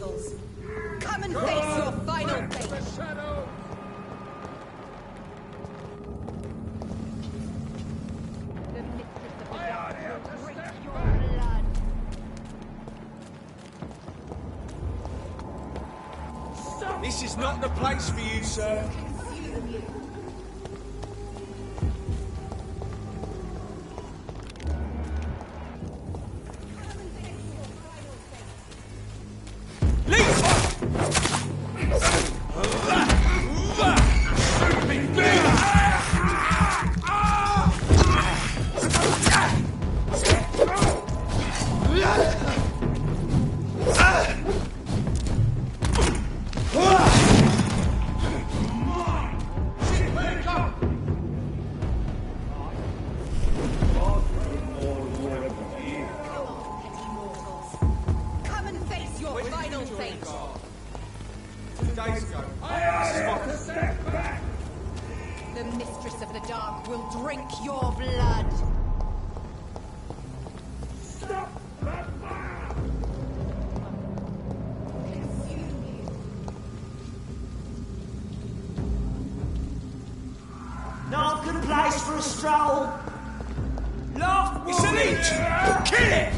mortals. Come and face your final fate. The shadow. The mistress of the dark will drink your back. blood. Stop. This is not the place for you, sir. Consume you. Come and face your final fate. 2 days ago. Step back. The mistress of the dark will drink your blood. Stop that fire. Consume you. Not a good place for a stroll. Loft It's an leech! Kill it!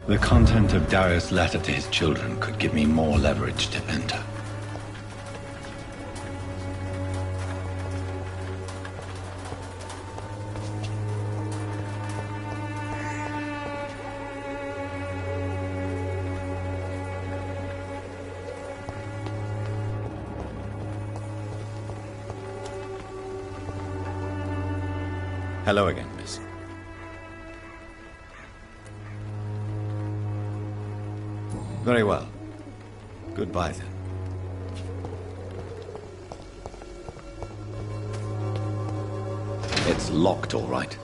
The content of Darius' letter to his children could give me more leverage to enter. Hello again, miss. Very well. Goodbye, then. It's locked, all right.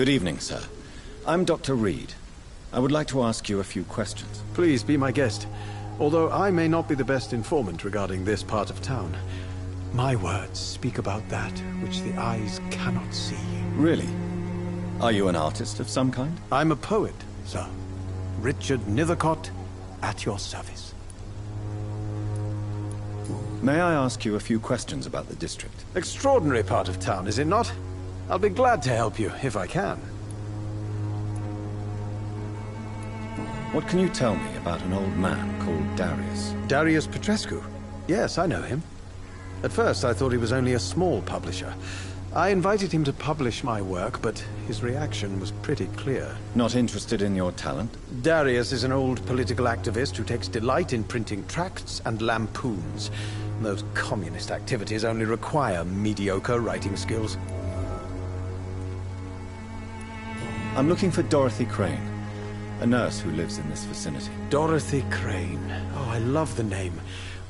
Good evening, sir. I'm Dr. Reed. I would like to ask you a few questions. Please be my guest. Although I may not be the best informant regarding this part of town, my words speak about that which the eyes cannot see. Really? Are you an artist of some kind? I'm a poet, sir. Richard Nethercott, at your service. May I ask you a few questions about the district? Extraordinary part of town, is it not? I'll be glad to help you, if I can. What can you tell me about an old man called Darius? Darius Petrescu? Yes, I know him. At first, I thought he was only a small publisher. I invited him to publish my work, but his reaction was pretty clear. Not interested in your talent? Darius is an old political activist who takes delight in printing tracts and lampoons. Those communist activities only require mediocre writing skills. I'm looking for Dorothy Crane, a nurse who lives in this vicinity. Dorothy Crane. Oh, I love the name.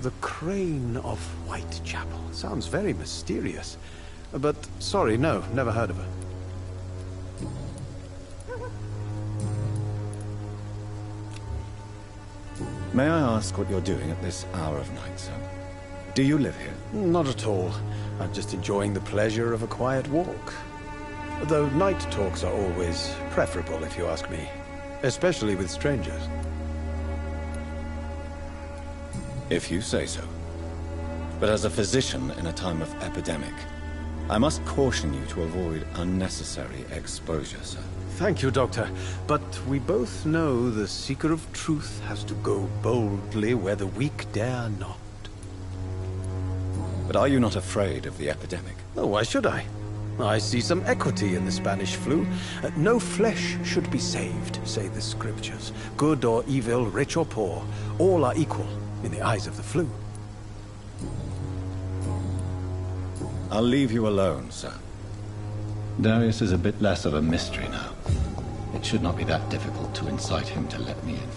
The Crane of Whitechapel. Sounds very mysterious. But, sorry, no, never heard of her. May I ask what you're doing at this hour of night, sir? Do you live here? Not at all. I'm just enjoying the pleasure of a quiet walk. Though night talks are always preferable, if you ask me. Especially with strangers. If you say so. But as a physician in a time of epidemic, I must caution you to avoid unnecessary exposure, sir. Thank you, Doctor. But we both know the seeker of truth has to go boldly where the weak dare not. But are you not afraid of the epidemic? Oh, why should I? I see some equity in the Spanish flu. No flesh should be saved, say the scriptures. Good or evil, rich or poor, all are equal in the eyes of the flu. I'll leave you alone, sir. Darius is a bit less of a mystery now. It should not be that difficult to incite him to let me in.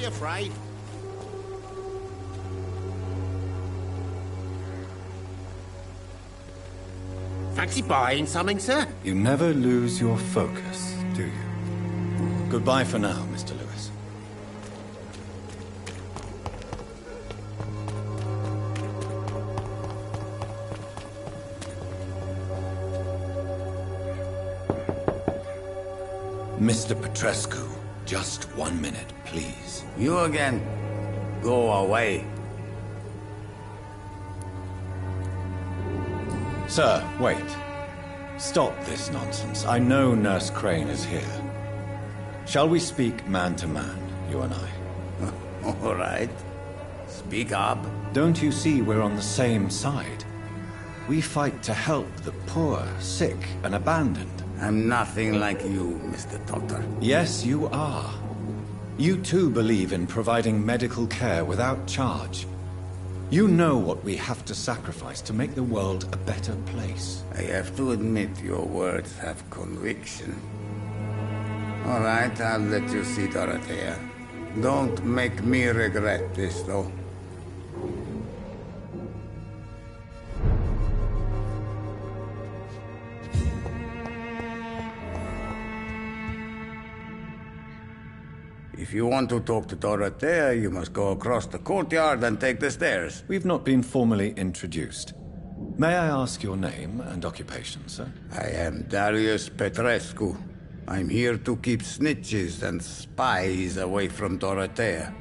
Afraid. Fancy buying something, sir? You never lose your focus, do you? Goodbye for now, Mr. Lewis. Mr. Petrescu, just 1 minute, please. You again? Go away. Sir, wait. Stop this nonsense. I know Nurse Crane is here. Shall we speak man to man, you and I? All right. Speak up. Don't you see we're on the same side? We fight to help the poor, sick, and abandoned. I'm nothing like you, Mr. Doctor. Yes, you are. You too believe in providing medical care without charge. You know what we have to sacrifice to make the world a better place. I have to admit your words have conviction. All right, I'll let you see Dorothea. Don't make me regret this, though. If you want to talk to Dorothea, you must go across the courtyard and take the stairs. We've not been formally introduced. May I ask your name and occupation, sir? I am Darius Petrescu. I'm here to keep snitches and spies away from Dorothea.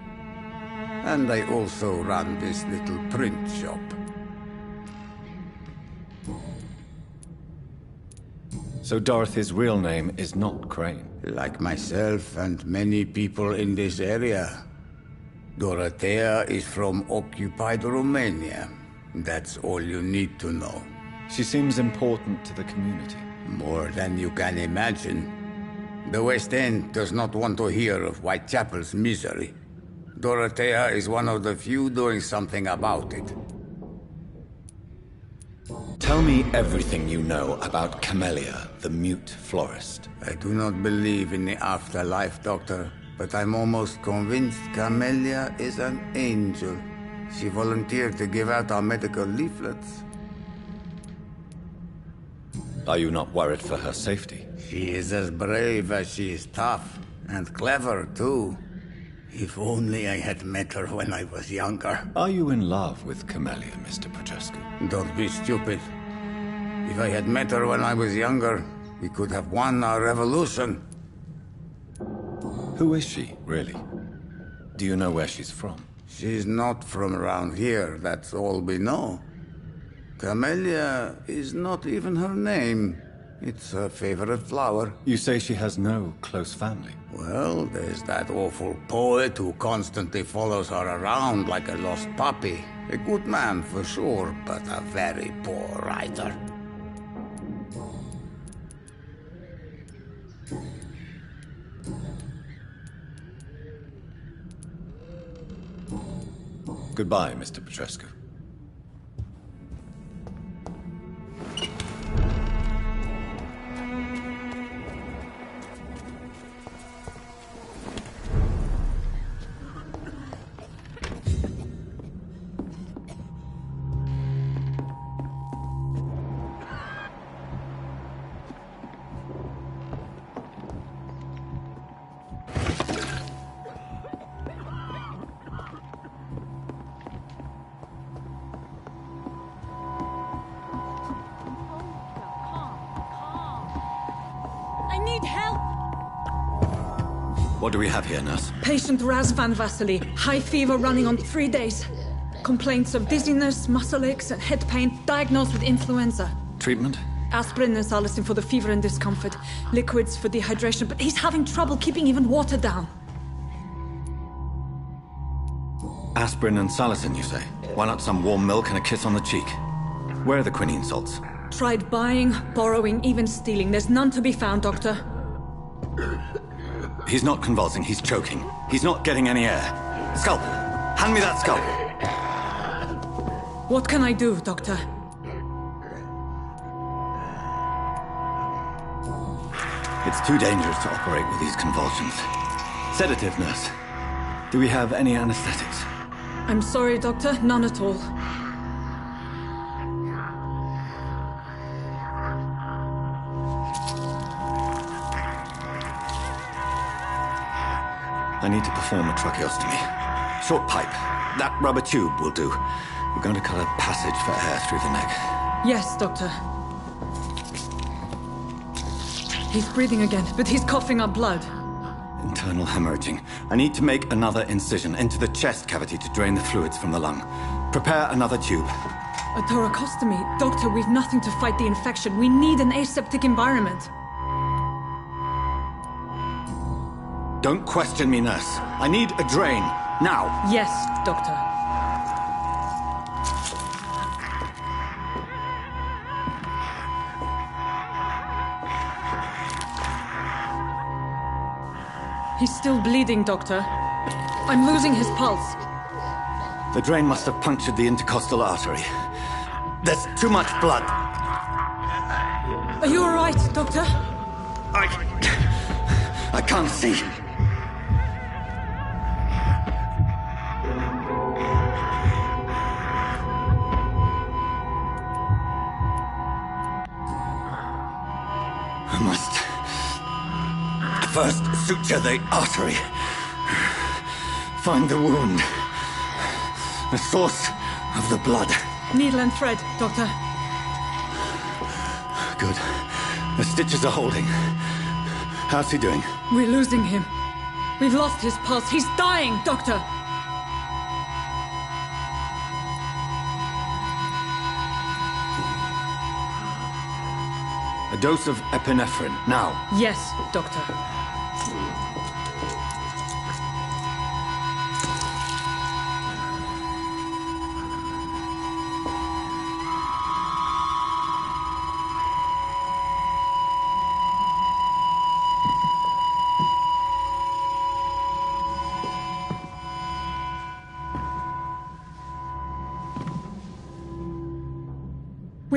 And I also run this little print shop. So Dorothy's real name is not Crane? Like myself and many people in this area, Dorothea is from occupied Romania. That's all you need to know. She seems important to the community. More than you can imagine. The West End does not want to hear of Whitechapel's misery. Dorothea is one of the few doing something about it. Tell me everything you know about Camellia, the mute florist. I do not believe in the afterlife, Doctor, but I'm almost convinced Camellia is an angel. She volunteered to give out our medical leaflets. Are you not worried for her safety? She is as brave as she is tough, and clever, too. If only I had met her when I was younger. Are you in love with Camellia, Mr. Petrescu? Don't be stupid. If I had met her when I was younger, we could have won our revolution. Who is she, really? Do you know where she's from? She's not from around here, that's all we know. Camellia is not even her name. It's her favorite flower. You say she has no close family? Well, there's that awful poet who constantly follows her around like a lost puppy. A good man for sure, but a very poor writer. Goodbye, Mr. Petrescu. I need help! What do we have here, nurse? Patient Raz Van Vasily. High fever running on 3 days. Complaints of dizziness, muscle aches, and head pain. Diagnosed with influenza. Treatment? Aspirin and salicin for the fever and discomfort. Liquids for dehydration, but he's having trouble keeping even water down. Aspirin and salicin, you say? Why not some warm milk and a kiss on the cheek? Where are the quinine salts? Tried buying, borrowing, even stealing. There's none to be found, Doctor. He's not convulsing, he's choking. He's not getting any air. Scalpel! Hand me that scalpel! What can I do, Doctor? It's too dangerous to operate with these convulsions. Sedative, nurse. Do we have any anesthetics? I'm sorry, Doctor. None at all. I need to perform a tracheostomy. Short pipe. That rubber tube will do. We're going to cut a passage for air through the neck. Yes, Doctor. He's breathing again, but he's coughing up blood. Internal hemorrhaging. I need to make another incision into the chest cavity to drain the fluids from the lung. Prepare another tube. A thoracostomy? Doctor, we've nothing to fight the infection. We need an aseptic environment. Don't question me, nurse. I need a drain. Now. Yes, Doctor. He's still bleeding, Doctor. I'm losing his pulse. The drain must have punctured the intercostal artery. There's too much blood. Are you all right, Doctor? I can't see. I must first suture the artery. Find the wound. The source of the blood. Needle and thread, Doctor. Good. The stitches are holding. How's he doing? We're losing him. We've lost his pulse. He's dying, Doctor. A dose of epinephrine, now. Yes, Doctor.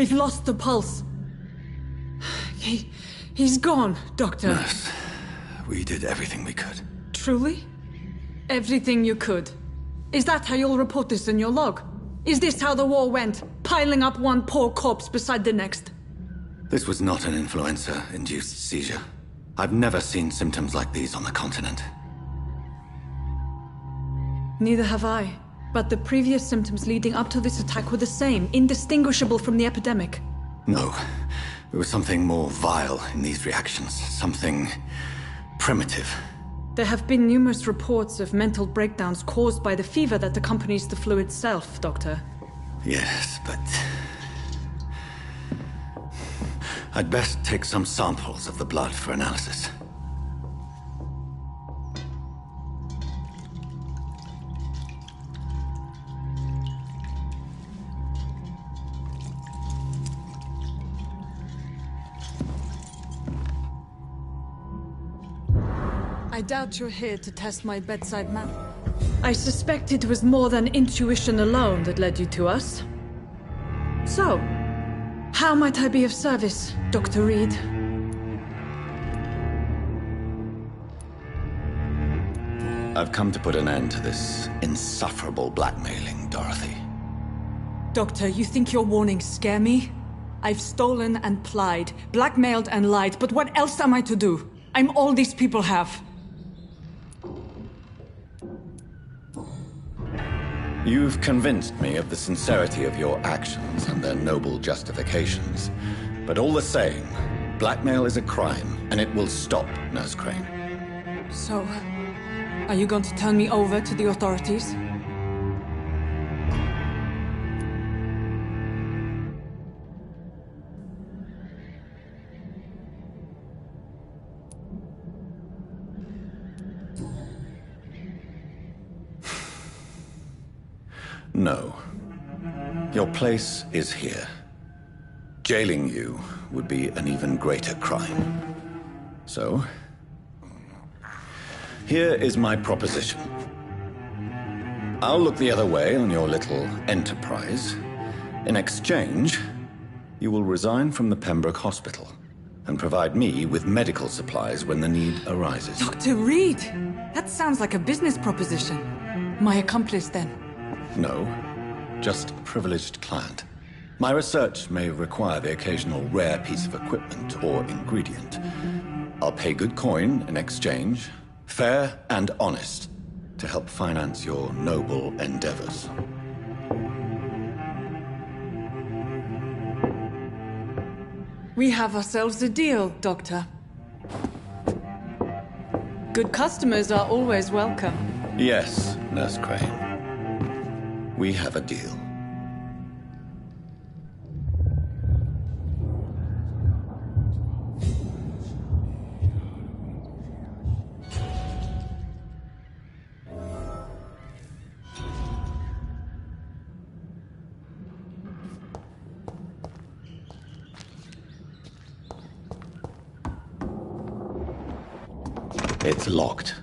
We've lost the pulse. He's gone, Doctor. Nurse, we did everything we could. Truly? Everything you could. Is that how you'll report this in your log? Is this how the war went? Piling up one poor corpse beside the next? This was not an influenza-induced seizure. I've never seen symptoms like these on the continent. Neither have I. But the previous symptoms leading up to this attack were the same, indistinguishable from the epidemic. No. There was something more vile in these reactions. Something primitive. There have been numerous reports of mental breakdowns caused by the fever that accompanies the flu itself, Doctor. Yes, but... I'd best take some samples of the blood for analysis. I doubt you're here to test my bedside manner. I suspect it was more than intuition alone that led you to us. So, how might I be of service, Dr. Reed? I've come to put an end to this insufferable blackmailing, Dorothy. Doctor, you think your warnings scare me? I've stolen and plied, blackmailed and lied, but what else am I to do? I'm all these people have. You've convinced me of the sincerity of your actions and their noble justifications. But all the same, blackmail is a crime, and it will stop, Nurse Crane. So, are you going to turn me over to the authorities? No. Your place is here. Jailing you would be an even greater crime. So, here is my proposition. I'll look the other way on your little enterprise. In exchange, you will resign from the Pembroke Hospital and provide me with medical supplies when the need arises. Dr. Reed! That sounds like a business proposition. My accomplice, then? No, just a privileged client. My research may require the occasional rare piece of equipment or ingredient. I'll pay good coin in exchange, fair and honest, to help finance your noble endeavors. We have ourselves a deal, Doctor. Good customers are always welcome. Yes, Nurse Crane. We have a deal. It's locked.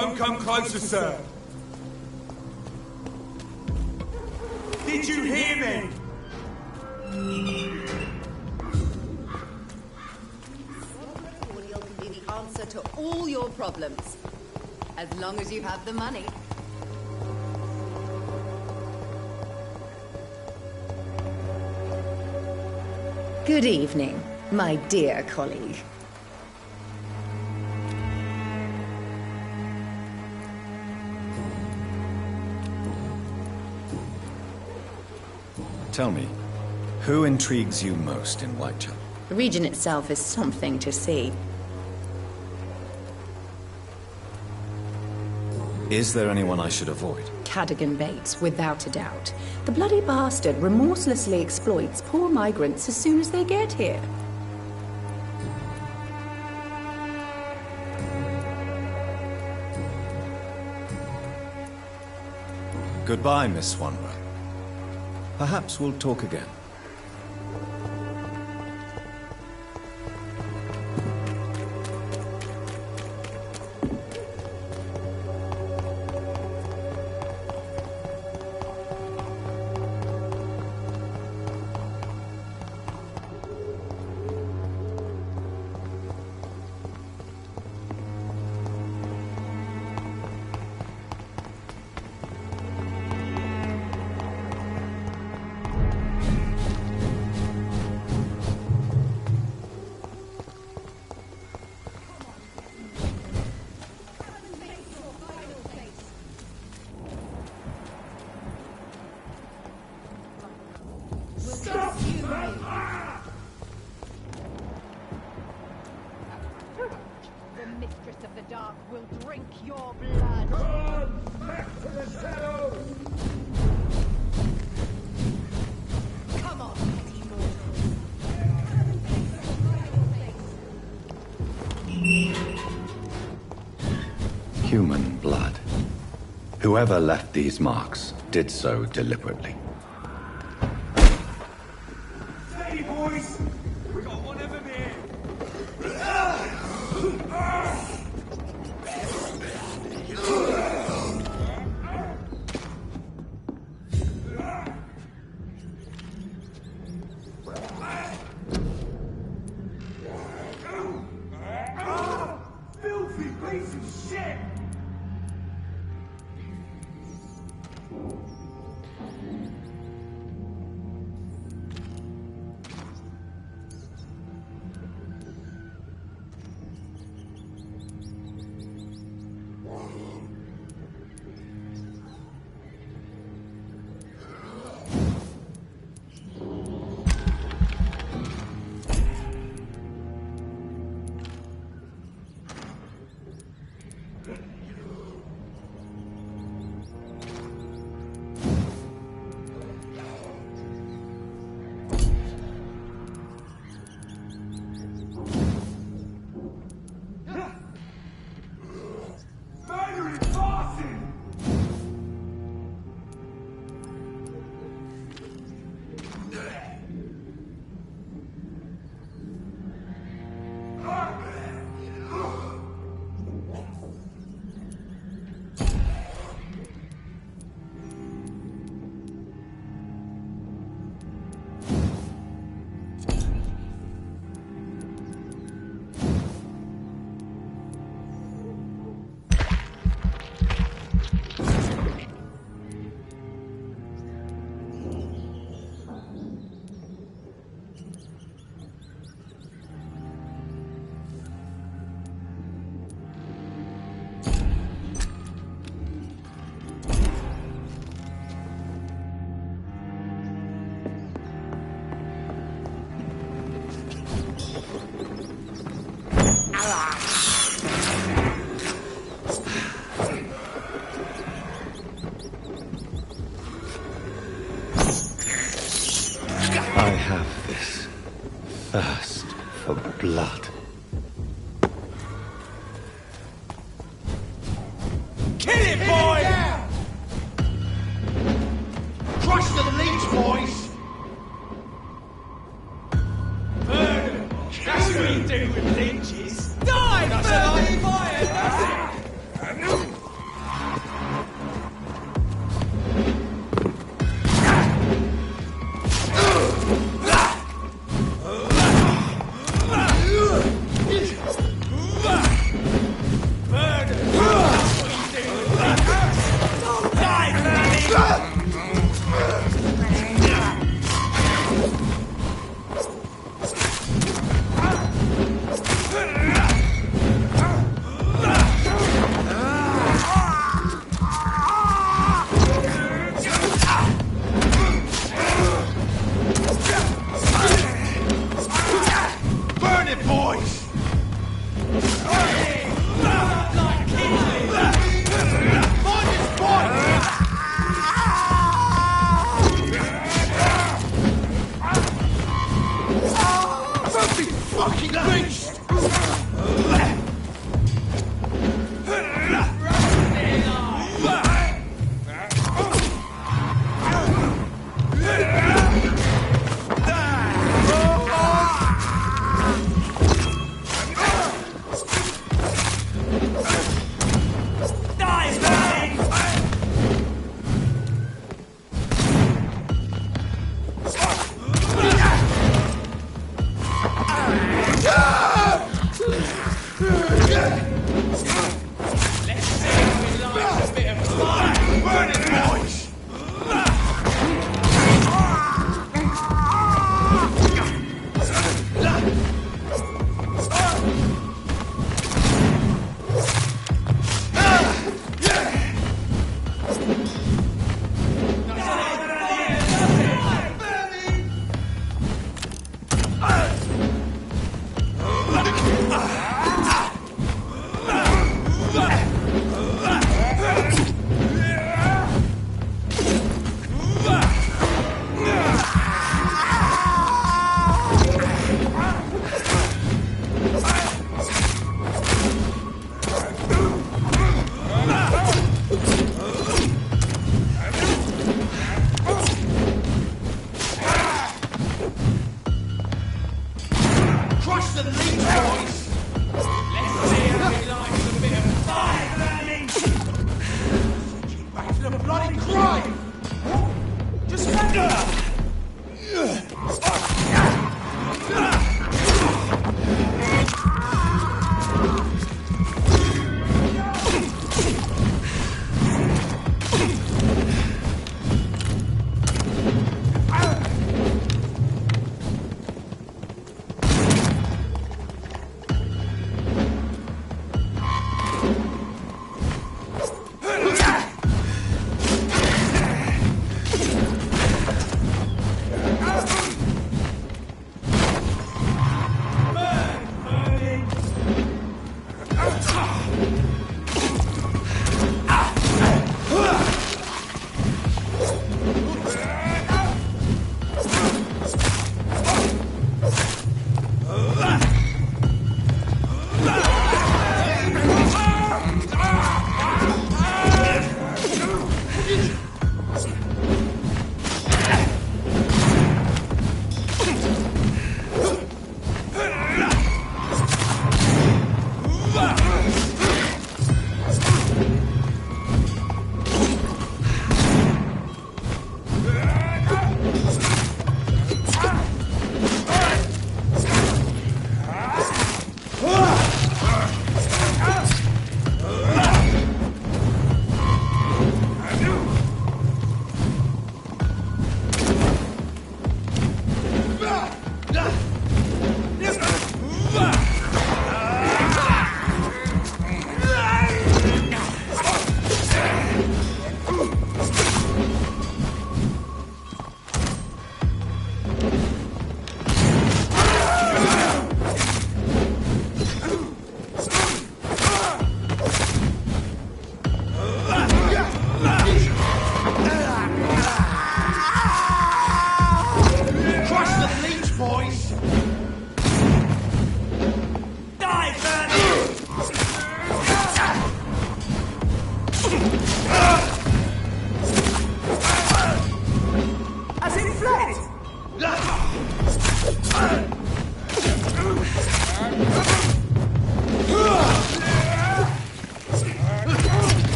Don't come closer, sir. Did you hear me? Cordial can be the answer to all your problems. As long as you have the money. Good evening, my dear colleague. Tell me, who intrigues you most in Whitechapel? The region itself is something to see. Is there anyone I should avoid? Cadogan Bates, without a doubt. The bloody bastard remorselessly exploits poor migrants as soon as they get here. Goodbye, Miss Swanborough. Perhaps we'll talk again. The mistress of the dark will drink your blood. Run! Back to the shadows! Come on, petty mortals. Human blood. Whoever left these marks did so deliberately. Steady, boys! We got one of them here. Filthy piece of shit! Murdering bosses! I have this thirst for blood. Kill him, boy! Crush the leech, boys! Burn him! That's what you do with leeches! Die, bloody fire! fucking beast!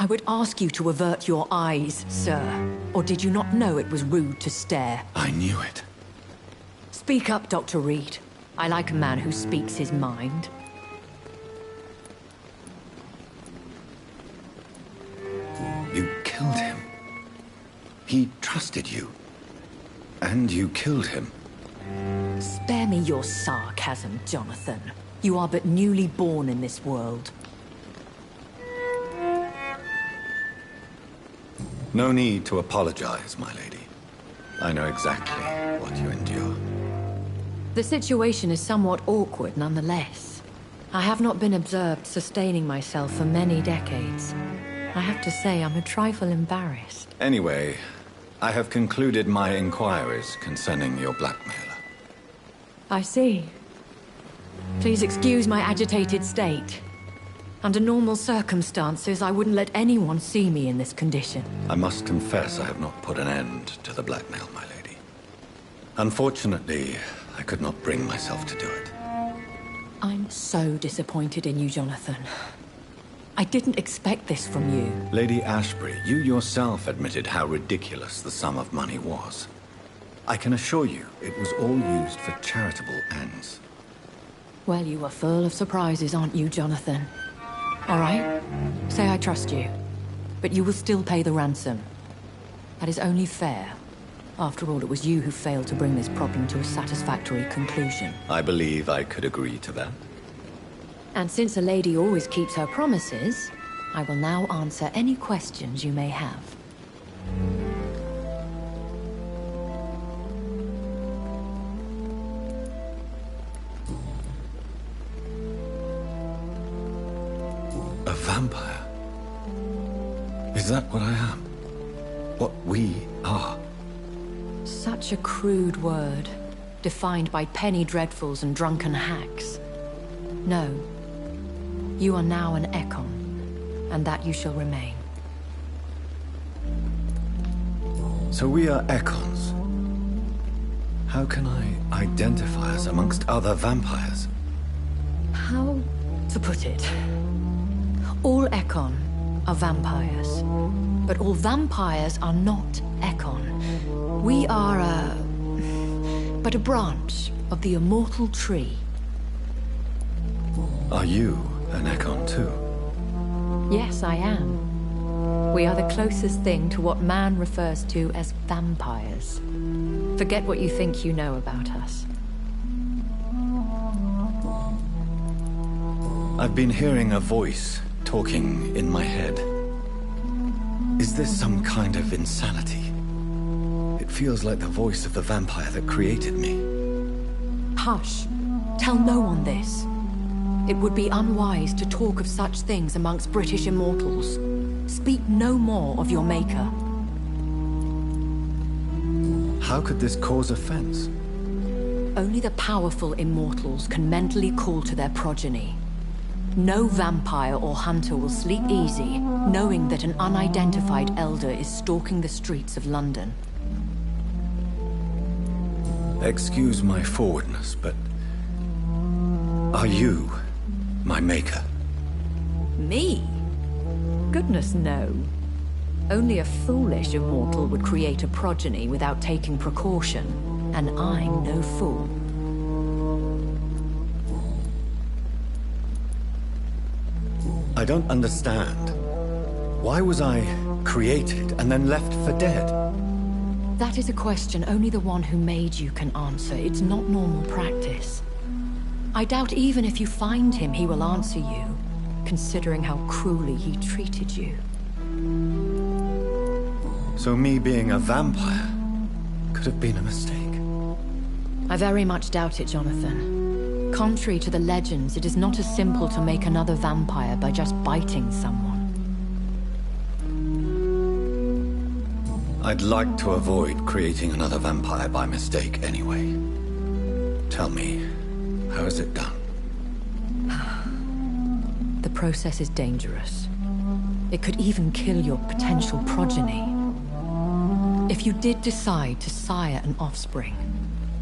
I would ask you to avert your eyes, sir. Or did you not know it was rude to stare? I knew it. Speak up, Dr. Reed. I like a man who speaks his mind. You killed him. He trusted you. And you killed him. Spare me your sarcasm, Jonathan. You are but newly born in this world. No need to apologize, my lady. I know exactly what you endure. The situation is somewhat awkward nonetheless. I have not been observed sustaining myself for many decades. I have to say I'm a trifle embarrassed. Anyway, I have concluded my inquiries concerning your blackmailer. I see. Please excuse my agitated state. Under normal circumstances, I wouldn't let anyone see me in this condition. I must confess I have not put an end to the blackmail, my lady. Unfortunately, I could not bring myself to do it. I'm so disappointed in you, Jonathan. I didn't expect this from you. Lady Ashbury, you yourself admitted how ridiculous the sum of money was. I can assure you, it was all used for charitable ends. Well, you are full of surprises, aren't you, Jonathan? All right, say I trust you, but you will still pay the ransom. That is only fair. After all, it was you who failed to bring this problem to a satisfactory conclusion. I believe I could agree to that. And since a lady always keeps her promises, I will now answer any questions you may have. A vampire? Is that what I am? What we are? Such a crude word, defined by penny dreadfuls and drunken hacks. No. You are now an Ekon, and that you shall remain. So we are Ekons. How can I identify us amongst other vampires? How to put it? All Ekon are vampires, but all vampires are not Ekon. We are but a branch of the immortal tree. Are you an Ekon too? Yes, I am. We are the closest thing to what man refers to as vampires. Forget what you think you know about us. I've been hearing a voice talking in my head. Is this some kind of insanity? It feels like the voice of the vampire that created me. Hush. Tell no one this. It would be unwise to talk of such things amongst British immortals. Speak no more of your maker. How could this cause offense? Only the powerful immortals can mentally call to their progeny. No vampire or hunter will sleep easy, knowing that an unidentified elder is stalking the streets of London. Excuse my forwardness, but... are you my maker? Me? Goodness, no. Only a foolish immortal would create a progeny without taking precaution, and I'm no fool. I don't understand. Why was I created and then left for dead? That is a question only the one who made you can answer. It's not normal practice. I doubt even if you find him, he will answer you, considering how cruelly he treated you. So me being a vampire could have been a mistake. I very much doubt it, Jonathan. Contrary to the legends, it is not as simple to make another vampire by just biting someone. I'd like to avoid creating another vampire by mistake anyway. Tell me, how is it done? The process is dangerous. It could even kill your potential progeny. If you did decide to sire an offspring,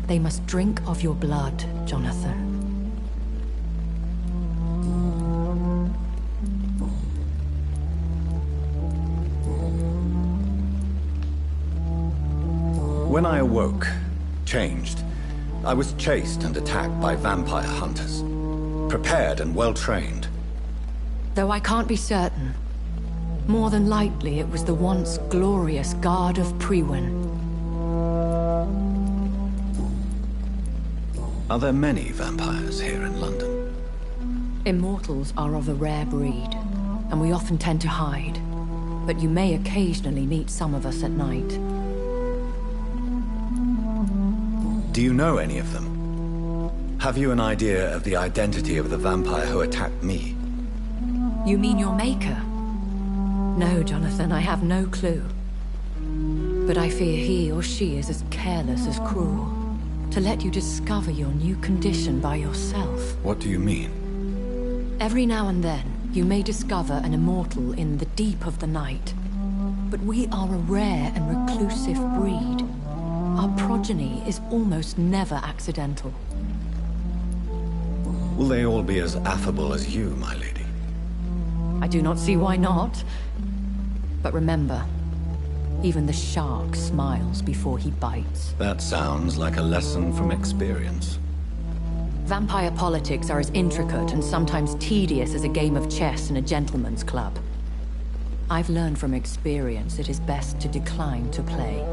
they must drink of your blood, Jonathan. awoke, changed. I was chased and attacked by vampire hunters. Prepared and well-trained. Though I can't be certain, more than likely it was the once glorious Guard of Priwen. Are there many vampires here in London? Immortals are of a rare breed, and we often tend to hide. But you may occasionally meet some of us at night. Do you know any of them? Have you an idea of the identity of the vampire who attacked me? You mean your maker? No, Jonathan, I have no clue. But I fear he or she is as careless as cruel. To let you discover your new condition by yourself. What do you mean? Every now and then, you may discover an immortal in the deep of the night. But we are a rare and reclusive breed. Our progeny is almost never accidental. Will they all be as affable as you, my lady? I do not see why not. But remember, even the shark smiles before he bites. That sounds like a lesson from experience. Vampire politics are as intricate and sometimes tedious as a game of chess in a gentleman's club. I've learned from experience it is best to decline to play.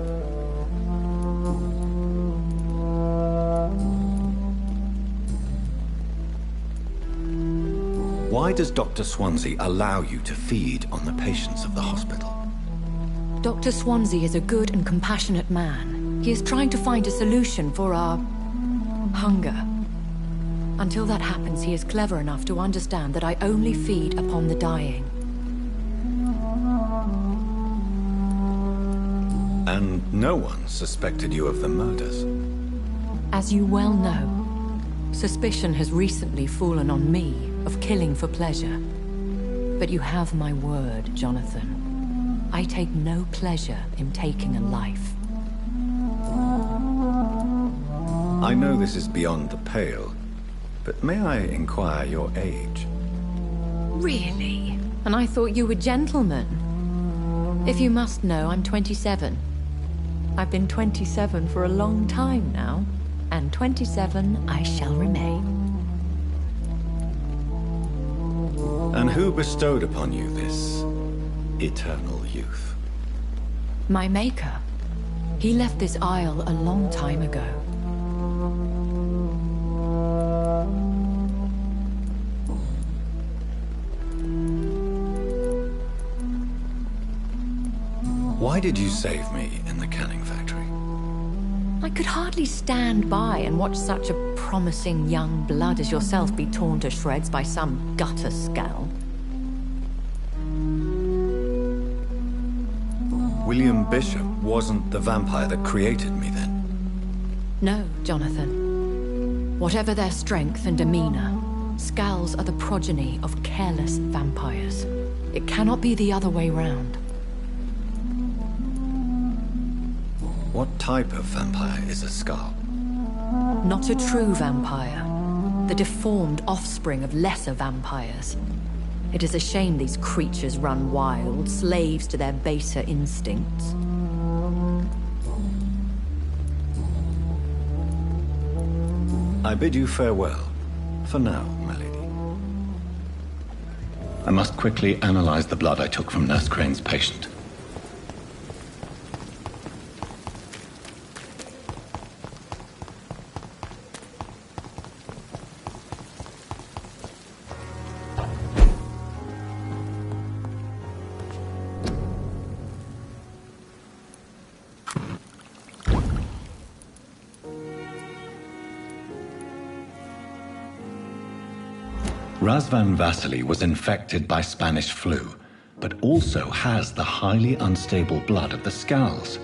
Why does Dr. Swansea allow you to feed on the patients of the hospital? Dr. Swansea is a good and compassionate man. He is trying to find a solution for our hunger. Until that happens, he is clever enough to understand that I only feed upon the dying. And no one suspected you of the murders? As you well know, suspicion has recently fallen on me of killing for pleasure. But you have my word, Jonathan. I take no pleasure in taking a life. I know this is beyond the pale, but may I inquire your age? Really? And I thought you were gentlemen. If you must know, I'm 27. I've been 27 for a long time now, and 27 I shall remain. And who bestowed upon you this eternal youth? My maker. He left this isle a long time ago. Why did you save me in the canning factory? I could hardly stand by and watch such a promising young blood as yourself be torn to shreds by some gutter scowl. William Bishop wasn't the vampire that created me then? No, Jonathan. Whatever their strength and demeanor, Scowls are the progeny of careless vampires. It cannot be the other way round. What type of vampire is a Skull? Not a true vampire. The deformed offspring of lesser vampires. It is a shame these creatures run wild, slaves to their baser instincts. I bid you farewell. For now, my lady. I must quickly analyze the blood I took from Nurse Crane's patient. Razvan Vasily was infected by Spanish flu, but also has the highly unstable blood of the Scowls.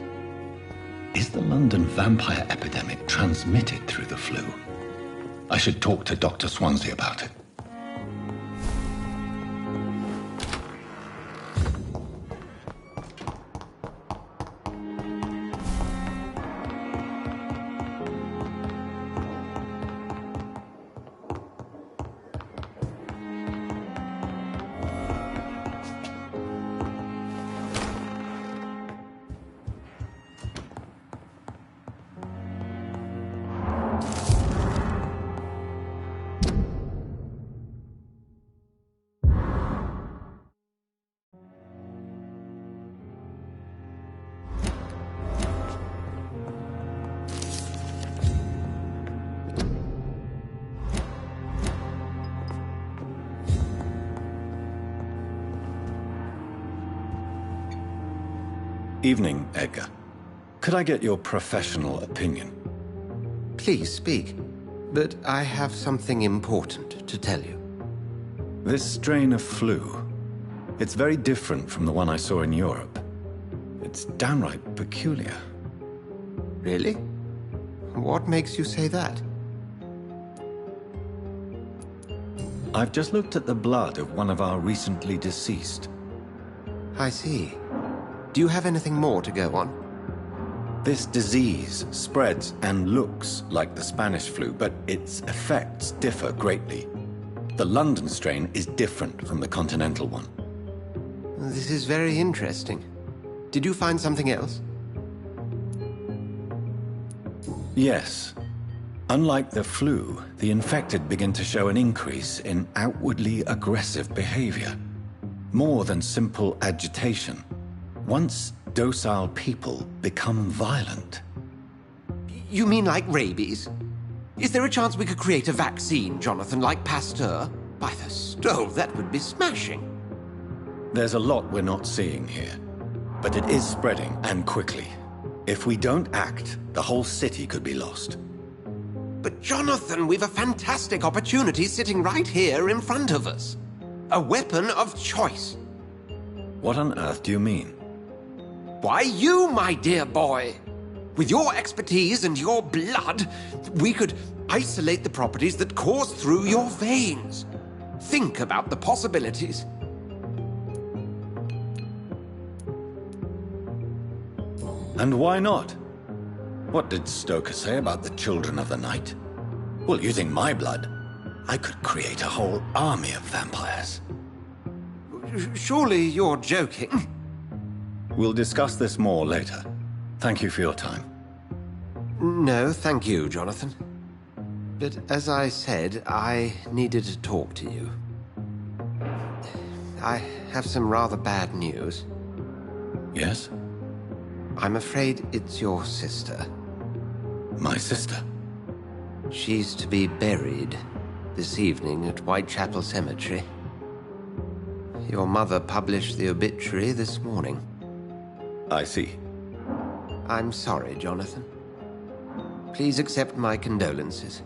Is the London vampire epidemic transmitted through the flu? I should talk to Dr. Swansea about it. Evening, Edgar. Could I get your professional opinion? Please speak. But I have something important to tell you. This strain of flu, it's very different from the one I saw in Europe. It's downright peculiar. Really? What makes you say that? I've just looked at the blood of one of our recently deceased. I see. Do you have anything more to go on? This disease spreads and looks like the Spanish flu, but its effects differ greatly. The London strain is different from the continental one. This is very interesting. Did you find something else? Yes. Unlike the flu, the infected begin to show an increase in outwardly aggressive behavior. More than simple agitation. Once docile people become violent. You mean like rabies? Is there a chance we could create a vaccine, Jonathan, like Pasteur? By the stove, that would be smashing. There's a lot we're not seeing here. But it is spreading, and quickly. If we don't act, the whole city could be lost. But Jonathan, we've a fantastic opportunity sitting right here in front of us. A weapon of choice. What on earth do you mean? Why, you, my dear boy. With your expertise and your blood, we could isolate the properties that course through your veins. Think about the possibilities. And why not? What did Stoker say about the Children of the Night? Well, using my blood, I could create a whole army of vampires. Surely you're joking. We'll discuss this more later. Thank you for your time. No, thank you, Jonathan. But as I said, I needed to talk to you. I have some rather bad news. Yes? I'm afraid it's your sister. My sister? She's to be buried this evening at Whitechapel Cemetery. Your mother published the obituary this morning. I see. I'm sorry, Jonathan. Please accept my condolences.